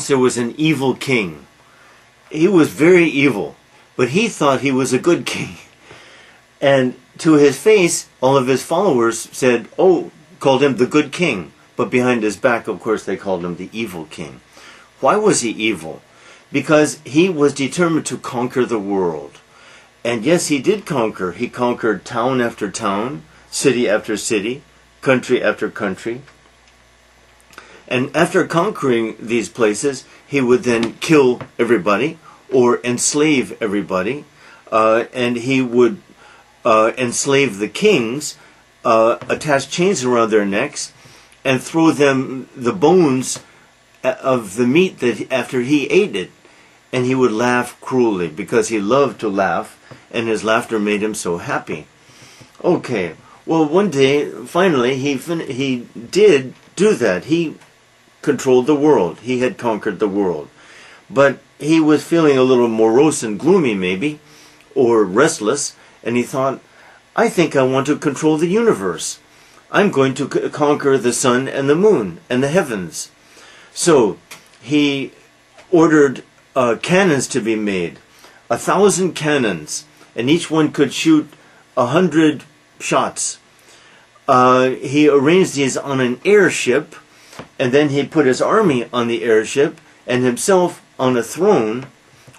once there was an evil king. He was very evil, but he thought he was a good king. And to his face, all of his followers said, oh, called him the good king. But behind his back, of course, they called him the evil king. Why was he evil? Because he was determined to conquer the world. And yes, he did conquer. He conquered town after town, city after city, country after country. And after conquering these places, he would then kill everybody or enslave everybody. And he would enslave the kings, attach chains around their necks, and throw them the bones of the meat that after he ate it. And he would laugh cruelly because he loved to laugh, and his laughter made him so happy. Okay, well, one day, finally, he did do that. He controlled the world. He had conquered the world. But he was feeling a little morose and gloomy, maybe, or restless, and he thought, I think I want to control the universe. I'm going to conquer the sun and the moon and the heavens. So he ordered cannons to be made, 1,000 cannons, and each one could shoot 100 shots. He arranged these on an airship, and then he put his army on the airship and himself on a throne.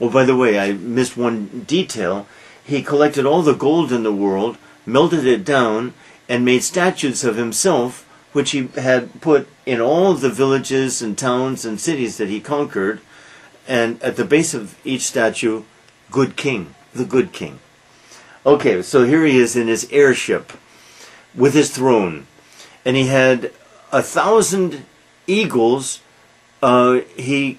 Oh, by the way, I missed one detail. He collected all the gold in the world, melted it down, and made statues of himself, which he had put in all the villages and towns and cities that he conquered. And at the base of each statue, good king, the good king. Okay, so here he is in his airship with his throne. And he had 1,000 eagles. He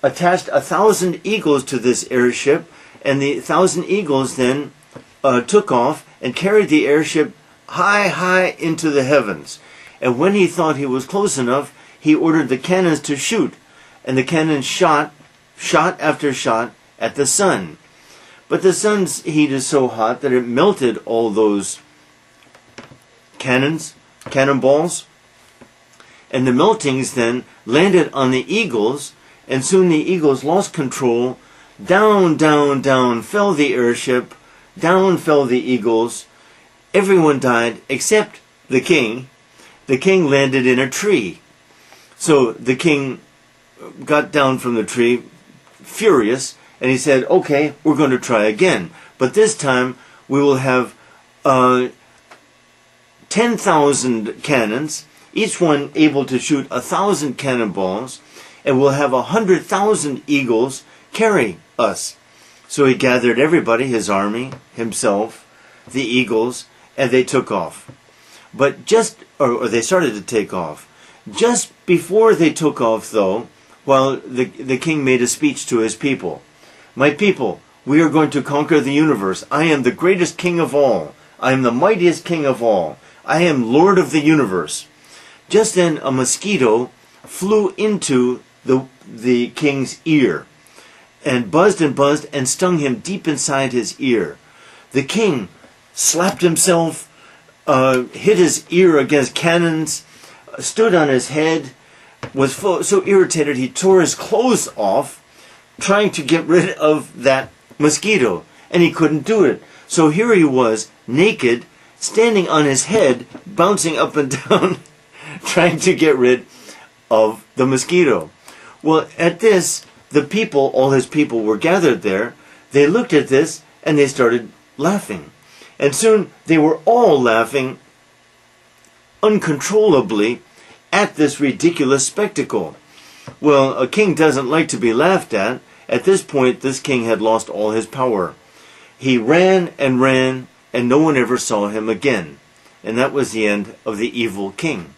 attached 1,000 eagles to this airship. And the 1,000 eagles then took off and carried the airship high, high into the heavens. And when he thought he was close enough, he ordered the cannons to shoot. And the cannons shot after shot at the sun. But the sun's heat is so hot that it melted all those cannonballs. And the meltings then landed on the eagles, and soon the eagles lost control. Down, down, down fell the airship. Down fell the eagles. Everyone died except the king. The king landed in a tree. So the king got down from the tree, furious, and he said, okay, we're going to try again. But this time we will have 10,000 cannons, each one able to shoot 1,000 cannonballs, and we'll have 100,000 eagles carry us. So he gathered everybody, his army, himself, the eagles, and they took off. But or they started to take off. Just before they took off, though, while the king made a speech to his people. My people, we are going to conquer the universe. I am the greatest king of all. I am the mightiest king of all. I am Lord of the universe. Just then a mosquito flew into the king's ear and buzzed and stung him deep inside his ear. The king slapped himself, hit his ear against cannons, stood on his head, was so irritated he tore his clothes off trying to get rid of that mosquito, and he couldn't do it. So here he was, naked, standing on his head, bouncing up and down, trying to get rid of the mosquito. Well, at this, the people, all his people were gathered there. They looked at this, and they started laughing. And soon they were all laughing uncontrollably at this ridiculous spectacle. Well, a king doesn't like to be laughed at. At this point, this king had lost all his power. He ran, and no one ever saw him again. And that was the end of the evil king.